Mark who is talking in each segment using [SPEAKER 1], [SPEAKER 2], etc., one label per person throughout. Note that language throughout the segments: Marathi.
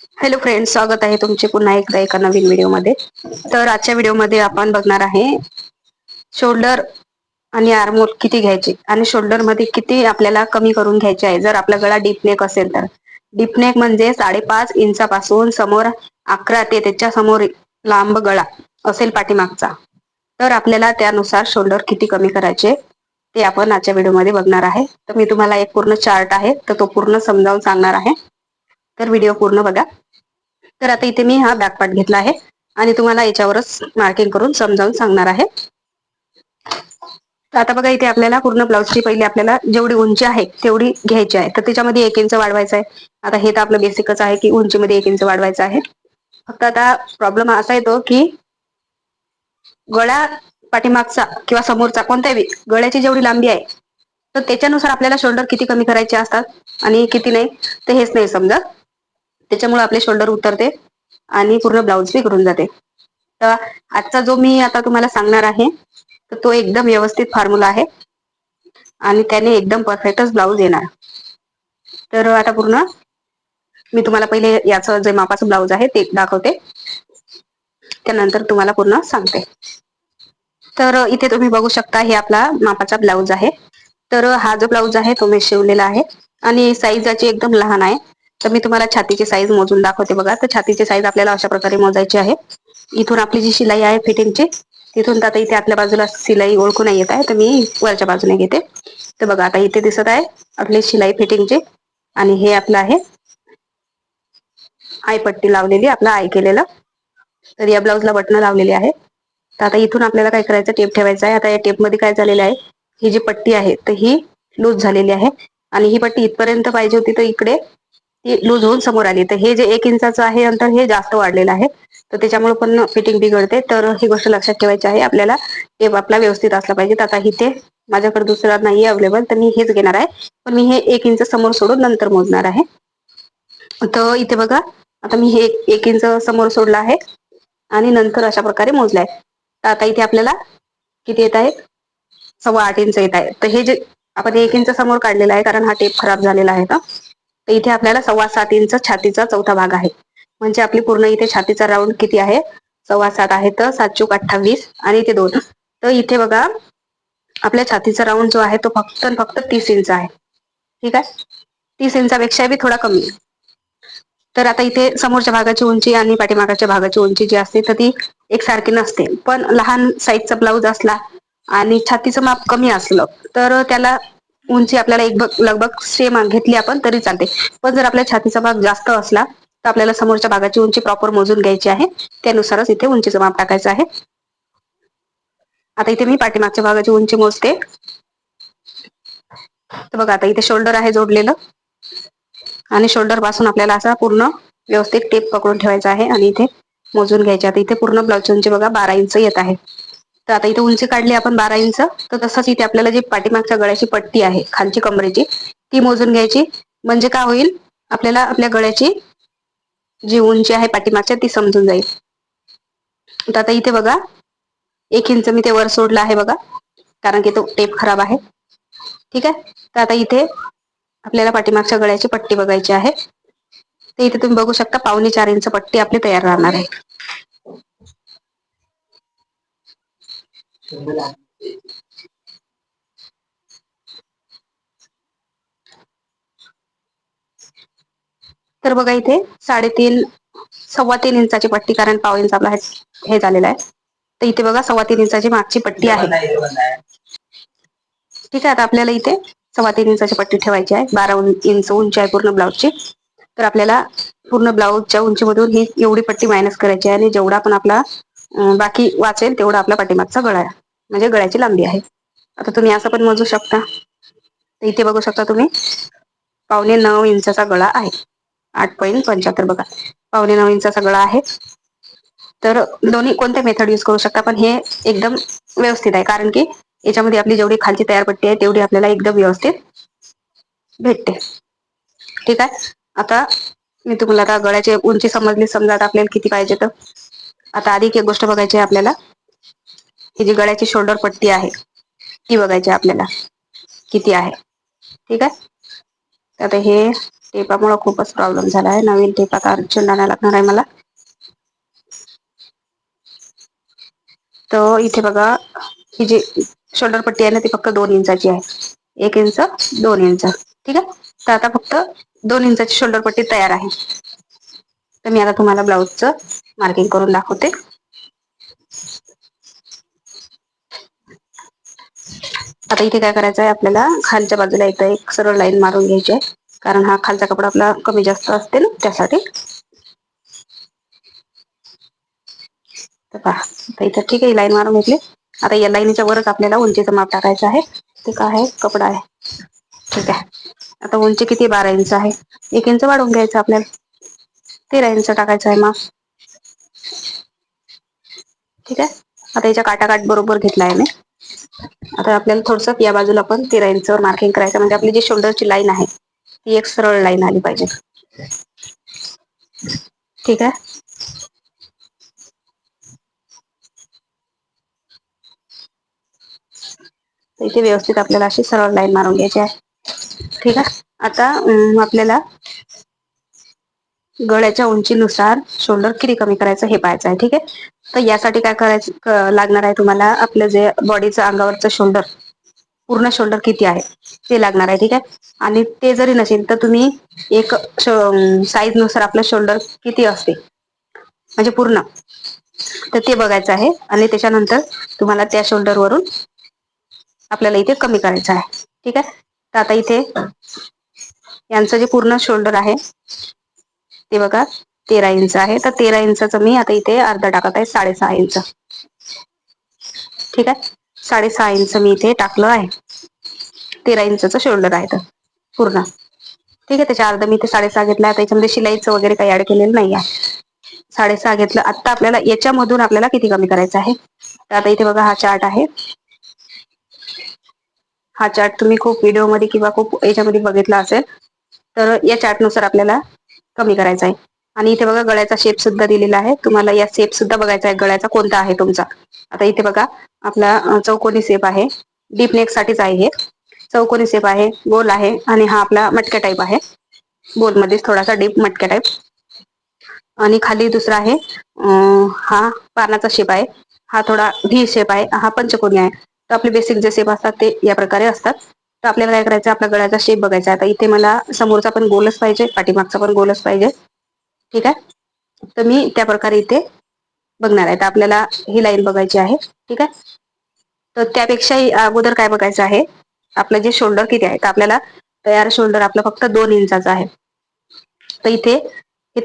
[SPEAKER 1] हॅलो फ्रेंड्स, स्वागत आहे तुमचे पुन्हा एकदा एका नवीन व्हिडिओमध्ये. तर आजच्या व्हिडिओमध्ये आपण बघणार आहे शोल्डर आणि आर्महोल किती घ्यायचे आणि शोल्डर मध्ये किती आपल्याला कमी करून घ्यायचे आहे. जर आपला गळा डीपनेक असेल तर डीपनेक म्हणजे 5.5 इंचापासून समोर 11 ते त्याच्या समोर लांब गळा असेल पाठीमागचा, तर आपल्याला त्यानुसार शोल्डर किती कमी करायचे ते आपण आजच्या व्हिडिओमध्ये बघणार आहे. तर मी तुम्हाला एक पूर्ण चार्ट आहे तर तो पूर्ण समजावून सांगणार आहे, तर व्हिडिओ पूर्ण बघा. तर आता इथे मी हा बॅक पार्ट घेतला आहे आणि तुम्हाला याच्यावरच मार्किंग करून समजावून सांगणार आहे. तर आता बघा, इथे आपल्याला पूर्ण ब्लाउजची पहिली आपल्याला जेवढी उंची आहे तेवढी घ्यायची आहे. तर त्याच्यामध्ये 1 इंच वाढवायचं आहे. आता हे तर आपलं बेसिकच आहे की उंचीमध्ये 1 इंच वाढवायचं आहे. फक्त आता प्रॉब्लेम असा येतो की गळा पाठीमागचा किंवा समोरचा कोणत्याही गळ्याची जेवढी लांबी आहे तर त्याच्यानुसार आपल्याला शोल्डर किती कमी करायचे असतात आणि किती नाही ते हेच नाही समजत. त्याच्यामुळे आपले शोल्डर उतरते आणि पूर्ण ब्लाउज बिघडून जाते. तर आजचा जो मी आता तुम्हाला सांगणार आहे तर तो एकदम व्यवस्थित फॉर्म्युला आहे आणि त्याने एकदम परफेक्टच ब्लाउज येणार. तर आता पूर्ण मी तुम्हाला पहिले याचं जे मापाचं ब्लाउज आहे ते दाखवते, त्यानंतर तुम्हाला पूर्ण सांगते. तर इथे तुम्ही बघू शकता, हे आपला मापाचा ब्लाउज आहे. तर हा जो ब्लाउज आहे तो मी शिवलेला आहे आणि साईज याची एकदम लहान आहे. तर मी तुम्हाला छातीची साईज मोजून दाखवते बघा. तर छातीची साईज आपल्याला अशा प्रकारे मोजायची आहे. इथून आपली जी शिलाई आहे फिटिंगची तिथून, आता इथे आपल्या बाजूला शिलाई ओळखून नाही येत आहे तर मी वरच्या बाजूने घेते. तर बघा, आता इथे दिसत आहे आपली शिलाई फिटिंगची आणि हे आपलं आहे आय पट्टी लावलेली, आपला आय केलेलं. तर या ब्लाऊजला बटणं लावलेली आहे. तर आता इथून आपल्याला काय करायचं, टेप ठेवायचा आहे. आता या टेप मध्ये काय झालेलं आहे, ही जी पट्टी आहे तर ही लूज झालेली आहे आणि ही पट्टी इथपर्यंत पाहिजे होती तर इकडे ती लूज होऊन समोर आली. तर हे जे 1 इंचाचं आहे अंतर हे जास्त वाढलेलं आहे, तर त्याच्यामुळे पण फिटिंग बिघडते. तर ही गोष्ट लक्षात ठेवायची आहे आपल्याला. टेप आपला व्यवस्थित असला पाहिजे. तर आता इथे माझ्याकडे दुसरा नाही अवेलेबल तर मी हेच घेणार आहे, पण मी हे 1 इंच समोर सोडून नंतर मोजणार आहे. तर इथे बघा, आता मी हे 1 इंच समोर सोडलं आहे आणि नंतर अशा प्रकारे मोजलाय. तर आता इथे आपल्याला किती येत आहे, 8.25 इंच येत आहे. तर हे जे आपण 1 इंच समोर काढलेला आहे कारण हा टेप खराब झालेला आहे. तर इथे आपल्याला 7.25 इंच छातीचा चौथा भाग आहे. म्हणजे आपली पूर्ण इथे छातीचा राऊंड किती आहे, 7.25 आहे. तर 7 चूक 28 आणि इथे 2. तर इथे बघा, आपल्या छातीचा राऊंड जो आहे तो फक्त 30 इंच आहे. ठीक आहे, 30 इंचापेक्षा बी थोडा कमी. तर आता इथे समोरच्या भागाची उंची आणि पाठीमागाच्या भागाची उंची जी असते तर ती एकसारखी नसते. पण लहान साईजचा ब्लाऊज असला आणि छातीचं माप कमी असलं तर त्याला उंची आपल्याला लगभग सेम घेतली आपण तरी चालते. पण जर आपल्या छातीचा भाग जास्त असला तर आपल्याला समोरच्या भागाची उंची प्रॉपर मोजून घ्यायची आहे. त्यानुसारच इथे उंचीचं माप टाकायचं आहे. आता इथे मी पाठीमागच्या भागाची उंची मोजते. तर बघा, आता इथे शोल्डर आहे जोडलेलं आणि शोल्डर पासून आपल्याला असा पूर्ण व्यवस्थित टेप पकडून ठेवायचा आहे आणि इथे मोजून घ्यायचे. आता इथे पूर्ण ब्लाऊजची उंची बघा 12 इंच येत आहे. तर आता इथे उंची काढली आपण 12 इंच. तर तसंच इथे आपल्याला जी पाठीमागच्या गळ्याची पट्टी आहे खालची कमरेची ती मोजून घ्यायची. म्हणजे काय होईल, आपल्याला आपल्या गळ्याची जी उंची आहे पाठीमागच्या ती समजून जाईल. तर आता इथे बघा, 1 इंच मी ते वर सोडलं आहे बघा, कारण की तो टेप खराब आहे. ठीक आहे, तर आता इथे आपल्याला पाठीमागच्या गळ्याची पट्टी बघायची आहे. तर इथे तुम्ही बघू शकता 4.25 इंच पट्टी आपली तयार राहणार आहे. तर बघा, इथे 3.5 3.25 इंचाची पट्टी, कारण 1/2 इंच आपला हे झालेला आहे. तर इथे बघा 3.25 इंचाची मागची पट्टी आहे. ठीक आहे, आता आपल्याला इथे 3.25 इंचाची पट्टी ठेवायची आहे. 12 इंच उंची आहे पूर्ण ब्लाऊजची. तर आपल्याला पूर्ण ब्लाऊजच्या उंचीमधून ही एवढी पट्टी मायनस करायची आहे आणि जेवढा पण आपला बाकी वाचेल तेवढा आपला पाठीमागचा गळा आहे, म्हणजे गळ्याची लांबी आहे. आता तुम्ही असं पण मोजू शकता. तर इथे बघू शकता तुम्ही 9.25 इंचाचा गळा आहे. 8.75 बघा, 9.25 इंचाचा गळा आहे. तर दोन्ही कोणते मेथड यूज करू शकता, पण हे एकदम व्यवस्थित आहे कारण की याच्यामध्ये आपली जेवढी खालची तयार पट्टी आहे तेवढी आपल्याला एकदम व्यवस्थित भेटते. ठीक आहे, आता मी तुम्हाला आता गळ्याची उंची समजली. समजा आता आपल्याला किती पाहिजे. तर आता आधी एक गोष्ट बघायची आहे आपल्याला, ही जी गळ्याची शोल्डर पट्टी आहे ती बघायची आपल्याला किती आहे. ठीक आहे, आता हे टेपामुळे खूपच प्रॉब्लेम झाला आहे. नवीन टेप आता अर्जंट आणायला लागणार आहे मला. तर इथे बघा, ही जी शोल्डर पट्टी आहे ना ती फक्त 2 इंचाची आहे. 1 इंच 2 इंच, ठीक आहे. तर आता फक्त 2 इंचाची शोल्डर पट्टी तयार आहे. तर मी आता तुम्हाला ब्लाऊजचं मार्किंग करून दाखवते. आता इथे काय करायचं आहे आपल्याला, खालच्या बाजूला इथं एक सरळ लाईन मारून घ्यायची आहे, कारण हा खालचा कपडा आपला कमी जास्त असते ना त्यासाठी. तर पहा, आता इथं ठीक आहे, लाईन मारून घेतली. आता या लाईनीच्या वरच आपल्याला उंचीचं माप टाकायचं आहे. ते काय आहे, कपडा आहे, ठीक आहे. आता उंची किती, 12 इंच आहे. 1 इंच वाढवून घ्यायचं आपल्याला, 13 इंच टाकायचं आहे माप, ठीक आहे. आता याच्या काटाकाठ बरोबर घेतला आहे मी. आता आपल्याला थोडसं या बाजूला पण 13 इंचवर मार्किंग करायचं, म्हणजे आपली जी शोल्डरची लाईन आहे ती एक सरळ लाईन आली पाहिजे, ठीक आहे. इथे व्यवस्थित आपल्याला अशी सरळ लाईन मारून घ्यायची आहे, ठीक आहे. आता आपल्याला गळ्याच्या उंचीनुसार शोल्डर किती कमी करायचं हे पाहायचं आहे, ठीक आहे. तर यासाठी काय करायचं लागणार आहे तुम्हाला, आपलं जे बॉडीचं अंगावरचं शोल्डर, पूर्ण शोल्डर किती आहे ते लागणार आहे, ठीक आहे. आणि ते जरी नसेल तर तुम्ही एक साईज नुसार आपलं शोल्डर किती असते म्हणजे पूर्ण, तर ते बघायचं आहे. आणि त्याच्यानंतर तुम्हाला त्या शोल्डर वरून आपल्याला इथे कमी करायचं आहे, ठीक आहे. तर आता इथे यांचं जे पूर्ण शोल्डर आहे ते बघा 13 इंच आहे. तर 13 इंचाचं मी आता इथे अर्धा टाकत आहे, 6.5 इंच, ठीक आहे. 6.5 इंच मी इथे टाकलं आहे. 13 इंचचं शोल्डर आहे तर पूर्ण, ठीक आहे. त्याच्या अर्ध मी इथे 6.5 घेतला आहे. त्याच्यामध्ये शिलाईचं वगैरे काही ऍड केलेलं नाही आहे. 6.5 घेतलं. आता आपल्याला याच्यामधून आपल्याला किती कमी करायचं आहे, तर आता इथे बघा हा चार्ट आहे. हा चार्ट तुम्ही खूप व्हिडिओमध्ये किंवा खूप याच्यामध्ये बघितला असेल. तर या चार्टनुसार आपल्याला कमी करायचा आहे. आणि इथे बघा गळ्याचा शेप सुद्धा दिलेला आहे. तुम्हाला या शेप सुद्धा बघायचा आहे, गळ्याचा कोणता आहे तुमचा. आता इथे बघा आपला चौकोनी शेप आहे, डीप नेक साठीच आहे हे. चौकोनी शेप आहे, गोल आहे, आणि हा आपला मटक्या टाईप आहे, गोलमध्ये थोडासा डीप मटक्या टाईप. आणि खाली दुसरा आहे, हा पानाचा शेप आहे, हा थोडा व्ही शेप आहे, हा पंचकोनी आहे. तर आपले बेसिक जे शेप असतात ते या प्रकारे असतात. तर आपल्याला काय करायचं, आपल्या गळ्याचा शेप बघायचा. आता इथे मला समोरचा पण गोलच पाहिजे, पाठीमागचा पण गोलच पाहिजे, ठीक आहे. तर मी त्या प्रकारे इथे बघणार आहे. तर आपल्याला ही लाईन बघायची आहे, ठीक आहे. तर त्यापेक्षाही अगोदर काय बघायचं आहे, आपलं जे शोल्डर किती आहे. तर आपल्याला तयार शोल्डर आपलं फक्त 2 इंचाचं आहे. तर इथे हे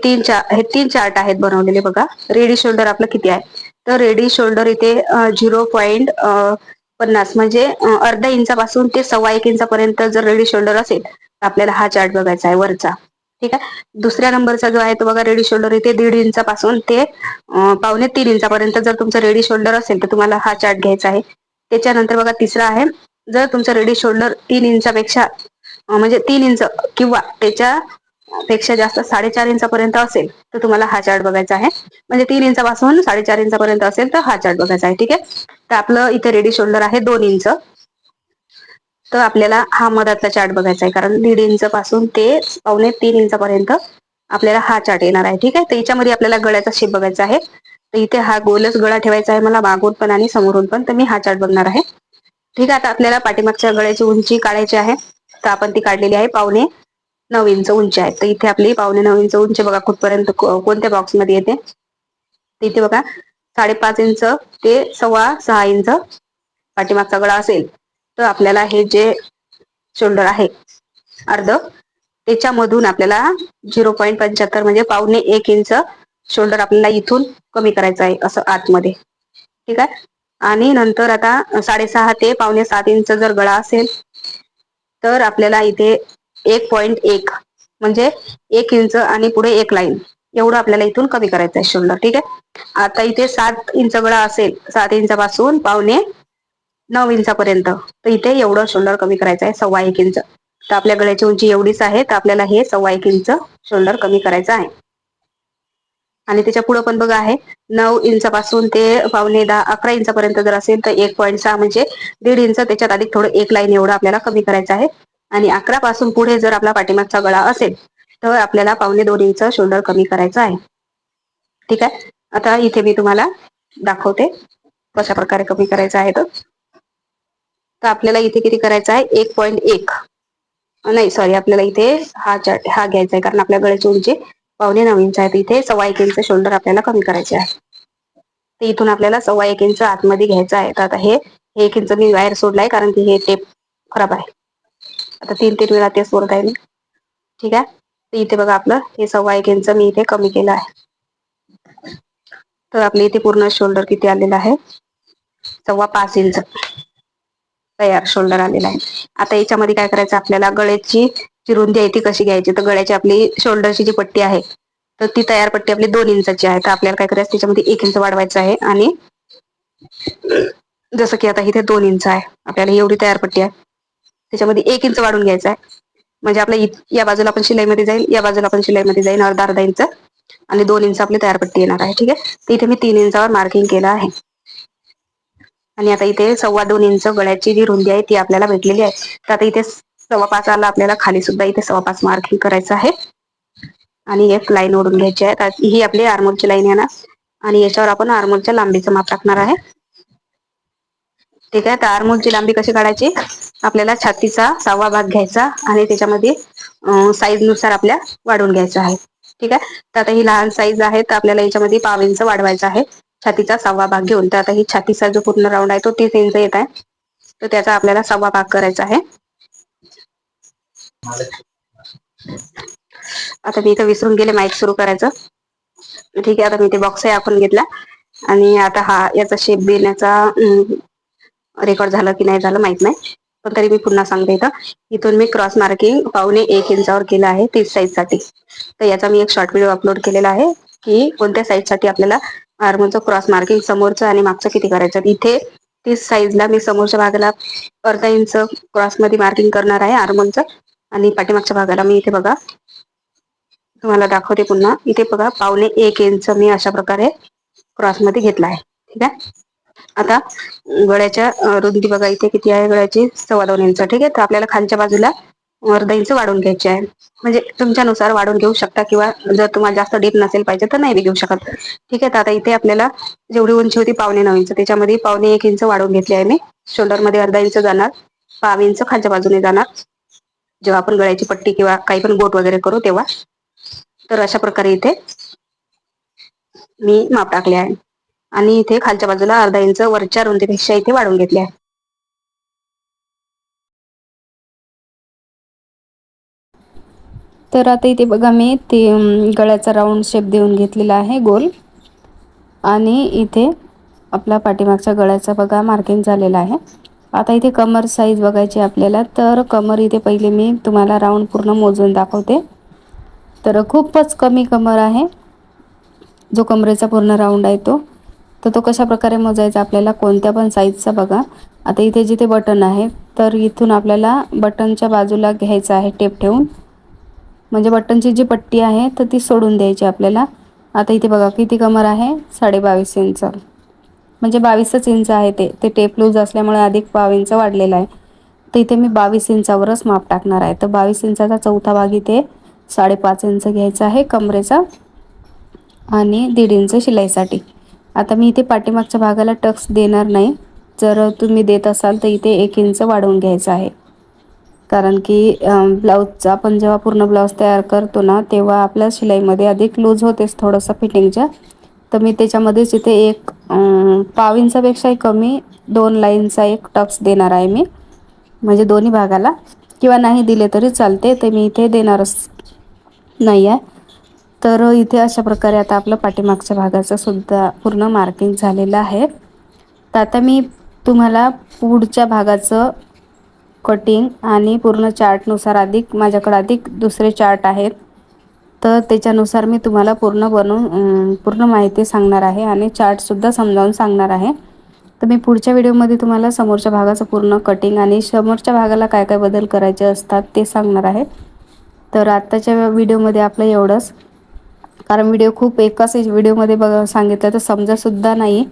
[SPEAKER 1] तीन चार्ट आहेत बनवलेले बघा. रेडी शोल्डर आपलं किती आहे, तर रेडी शोल्डर इथे 0.50 म्हणजे अर्धा इंचापासून ते 1.25 इंचापर्यंत जर रेडी शोल्डर असेल तर आपल्याला हा चार्ट बघायचा आहे वरचा, ठीक आहे. दुसऱ्या नंबरचा जो आहे तो बघा रेडी शोल्डर, इथे 1.5 इंचापासून ते 2.25 इंचापर्यंत जर तुमचं रेडी शोल्डर असेल तर तुम्हाला हा चार्ट घ्यायचा आहे. त्याच्यानंतर बघा तिसरा आहे, जर तुमचं रेडी शोल्डर 3 इंचापेक्षा म्हणजे 3 इंच किंवा त्याच्या पेक्षा जास्त 4.5 इंचापर्यंत असेल तर तुम्हाला हा चार्ट बघायचा आहे. म्हणजे 3 इंचापासून 4.5 इंचापर्यंत असेल तर हा चार्ट बघायचा आहे, ठीक आहे. तर आपलं इथे रेडी शोल्डर आहे 2 इंच. तर आपल्याला हा मधातला चार्ट बघायचा आहे, कारण 1.5 इंच पासून ते 2.25 इंचापर्यंत आपल्याला हा चार्ट येणार आहे, ठीक आहे. तर याच्यामध्ये आपल्याला गळ्याचा शेप बघायचा आहे. तर इथे हा गोलच गळा ठेवायचा आहे मला, मागून पण आणि समोरून पण. तर मी हा चार्ट बघणार आहे, ठीक आहे. आता आपल्याला पाठीमागच्या गळ्याची उंची काढायची आहे. तर आपण ती काढलेली आहे 9.25 इंच उंची आहे. तर इथे आपली 9.25 इंच उंची बघा कुठपर्यंत कोणत्या बॉक्समध्ये येते. तर इथे बघा 5.5 इंच ते 6.25 इंच पाठीमागचा गळा असेल तर आपल्याला हे जे शोल्डर आहे अर्ध, त्याच्यामधून आपल्याला 0.75 म्हणजे 1.25 इंच शोल्डर आपल्याला इथून कमी करायचं आहे असं आतमध्ये, ठीक आहे. आणि नंतर आता 6.5 ते 6.25 इंच जर गळा असेल तर आपल्याला इथे 1.1 म्हणजे 1 इंच आणि पुढे एक लाईन एवढं आपल्याला इथून कमी करायचं आहे शोल्डर, ठीक आहे. आता इथे 7 इंच गळा असेल, 7 इंचापासून 9.25 इंचापर्यंत, तर इथे एवढं शोल्डर कमी करायचं आहे 1.25 इंच. तर आपल्या गळ्याची उंची एवढीच आहे, तर आपल्याला हे 1.25 इंच शोल्डर कमी करायचं आहे. आणि त्याच्या पुढे पण बघा आहे 9 इंचापासून ते 11 इंचापर्यंत जर असेल तर 1.6 म्हणजे 1.5 इंच, त्याच्यात अधिक थोडं एक लाईन एवढं आपल्याला कमी करायचं आहे. आणि 11 पासून पुढे जर आपला पाठीमागचा गळा असेल तर आपल्याला 2.25 इंच शोल्डर कमी करायचं आहे. ठीक आहे. आता इथे मी तुम्हाला दाखवते कशा प्रकारे कमी करायचं आहे. तर आपल्याला इथे किती करायचं आहे, 1.1 नाही सॉरी, आपल्याला इथे हा घ्यायचा आहे, कारण आपल्या गळ्याची उंची 9.25 इंच आहे. इथे 1.25 इंच शोल्डर आपल्याला कमी करायचे आहे. तर इथून आपल्याला 1.25 इंच आतमध्ये घ्यायचं आहे. तर आता हे 1 इंच मी बाहेर सोडलाय, कारण की हे टेप खराब आहे. आता 3 वेळा ते सोडत आहे मी. ठीक आहे. तर इथे बघा, आपलं हे 1.25 इंच मी इथे कमी केलं आहे. तर आपल्या इथे पूर्ण शोल्डर किती आलेलं आहे, 5.25 इंच तयार शोल्डर आलेला आहे. आता याच्यामध्ये काय करायचं, आपल्याला गळ्याची जी रुंदी आहे ती कशी घ्यायची. तर गळ्याची आपली शोल्डरची जी पट्टी आहे, तर ती तयार पट्टी आपली 2 इंचाची आहे. तर आपल्याला काय करायचं, त्याच्यामध्ये 1 इंच वाढवायचं आहे. आणि जसं की आता इथे 2 इंच आहे, आपल्याला एवढी तयार पट्टी आहे, त्याच्यामध्ये 1 इंच वाढून घ्यायचा आहे. म्हणजे आपल्या या बाजूला पण शिलाईमध्ये जाईल, या बाजूला पण शिलाईमध्ये जाईल अर्धा इंच, आणि 2 इंच आपली तयार पट्टी येणार आहे. ठीक आहे. तर इथे मी 3 इंचावर मार्किंग केलं आहे. आणि आता इथे 2.25 इंच गळ्याची जी रुंदी आहे ती आपल्याला भेटलेली आहे. तर आता इथे 5.25 आला आपल्याला, खाली सुद्धा इथे 5.25 मार्किंग करायचं आहे. आणि एक लाईन ओढून घ्यायची आहे. ही आपली आर्मोलची लाईन आहे ना, आणि याच्यावर आपण आर्मोलच्या लांबीचं माप टाकणार आहे. ठीक आहे. तर आर्मोलची लांबी कशी काढायची, आपल्याला छातीचा 6वा भाग घ्यायचा आणि त्याच्यामध्ये साईज नुसार आपल्या वाढवून घ्यायचं आहे. ठीक आहे. तर आता ही लहान साईज आहे, तर आपल्याला याच्यामध्ये 1/2 इंच वाढवायचा आहे छातीचा 6वा भाग घेऊन. तर आता ही छातीचा जो पूर्ण राऊंड आहे तो 30 इंच येत आहे, तर त्याचा आपल्याला 6वा भाग करायचा आहे. आता मी इथं विसरून गेले माईक सुरू करायचं. ठीक आहे. आता मी ते बॉक्सही आखून घेतला, आणि आता याचा शेप देण्याचा रेकॉर्ड झालं की नाही झालं माहित नाही, पण तरी मी पुन्हा सांगते. इथून मी क्रॉस मार्किंग 1.25 इंचावर केलं आहे 30 साईज साठी. तर याचा मी एक शॉर्ट व्हिडिओ अपलोड केलेला आहे, की कोणत्या साईज साठी आपल्याला आर्मोलचं क्रॉस मार्किंग समोरचं आणि मागचं किती करायचं. इथे 30 साईजला मी समोरच्या भागाला अर्धा इंच क्रॉस मध्ये मार्किंग करणार आहे आर्मोलचं, आणि पाठीमागच्या भागाला मी इथे बघा तुम्हाला दाखवते पुन्हा. इथे बघा 1.25 इंच मी अशा प्रकारे क्रॉस मध्ये घेतला आहे. ठीक आहे. आता गळ्याच्या रुंदी बघा इथे किती आहे, गळ्याची 2.25 इंच. ठीक आहे. तर आपल्याला खालच्या बाजूला अर्धा इंच वाढवून घ्यायचे आहे. म्हणजे तुमच्यानुसार वाढवून घेऊ शकता, किंवा जर तुम्हाला जास्त डीप नसेल पाहिजे तर नाही घेऊ शकत. ठीक आहे. तर आता इथे आपल्याला जेवढी उंची होती 9.25 इंच, त्याच्यामध्ये 1.25 इंच वाढवून घेतली आहे मी. शोल्डर मध्ये अर्धा इंच जाणार, 1/2 इंच खालच्या बाजूने जाणार, जेव्हा आपण गळ्याची पट्टी किंवा काही पण गोट वगैरे करू तेव्हा. तर अशा प्रकारे इथे मी माप टाकले आहे, आणि इथे खालच्या बाजूला अर्धा इंच वरच्या रुंदीपेक्षा इथे वाढवून घेतले आहे.
[SPEAKER 2] तर आता इथे बघा, मी ते गळ्याचा राऊंड शेप देऊन घेतलेला आहे गोल, आणि इथे आपला पाठीमागच्या गळ्याचा बघा मार्किंग झालेला आहे. आता इथे कमर साईज बघायची आपल्याला. तर कमर इथे पहिले मी तुम्हाला राऊंड पूर्ण मोजून दाखवते. तर खूपच कमी कमर आहे, जो कमरेचा पूर्ण राऊंड आहे तो कशा प्रकारे मोजायचा आपल्याला, कोणत्या पण साईजचा बघा. आता इथे जिथे बटन आहे, तर इथून आपल्याला बटनच्या बाजूला घ्यायचं आहे टेप ठेवून, म्हणजे बटनची जी पट्टी आहे तर ती सोडून द्यायची आपल्याला. आता इथे बघा किती कमर आहे, 22.5 इंच, म्हणजे 22च इंच आहे. ते टेप लूज असल्यामुळे अधिक 1/2 इंच वाढलेला आहे. तर इथे मी 22 इंचावरच माप टाकणार आहे. तर 22 इंचाचा चौथा भाग इथे 5.5 इंच घ्यायचा आहे कमरेचा, आणि 1.5 इंच शिलाईसाठी. आता मी इथे पाठीमागच्या भागाला टक्स देणार नाही. जर तुम्ही देत असाल तर इथे 1 इंच वाढवून घ्यायचं आहे, कारण की ब्लाऊजचा आपण जेव्हा पूर्ण ब्लाऊज तयार करतो ना, तेव्हा आपल्या शिलाईमध्ये अधिक लूज होतेच थोडंसं फिटिंगच्या. तर मी त्याच्यामध्येच इथे 1.5 इंचापेक्षाही कमी 2 लाईनचा एक टक्स देणार आहे मी, म्हणजे दोन्ही भागाला, किंवा नाही दिले तरी चालते, ते मी इथे देणारच नाही आहे. तर इथे अशा प्रकारे आता आपलं पाठीमागच्या भागाचं सुद्धा पूर्ण मार्किंग झालेलं आहे. तर आता मी तुम्हाला पुढच्या भागाचं कटिंग आणि पूर्ण चार्टनुसार, अधिक माझ्याकडे अधिक दुसरे चार्ट आहेत, तर त्याच्यानुसार मी तुम्हाला पूर्ण माहिती सांगणार आहे, आणि चार्टसुद्धा समजावून सांगणार आहे. तर मी पुढच्या व्हिडिओमध्ये तुम्हाला समोरच्या भागाचं पूर्ण कटिंग आणि समोरच्या भागाला काय काय बदल करायचे असतात ते सांगणार आहे. तर आत्ताच्या व्हिडिओमध्ये आपलं एवढंच, कारण व्हिडिओ खूप एकाच व्हिडिओमध्ये सांगितलं तर समजतसुद्धा नाही,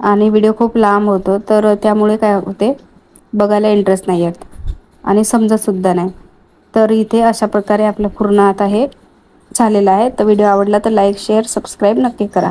[SPEAKER 2] आणि व्हिडिओ खूप लांब होतो, तर त्यामुळे काय होते, बघायला इंटरेस्ट नाही येत आणि समजतसुद्धा नाही. तर इथे अशा प्रकारे आपलं पूर्ण आता हे झालेला आहे. तर व्हिडिओ आवडला तर लाईक शेअर सबस्क्राईब नक्की करा.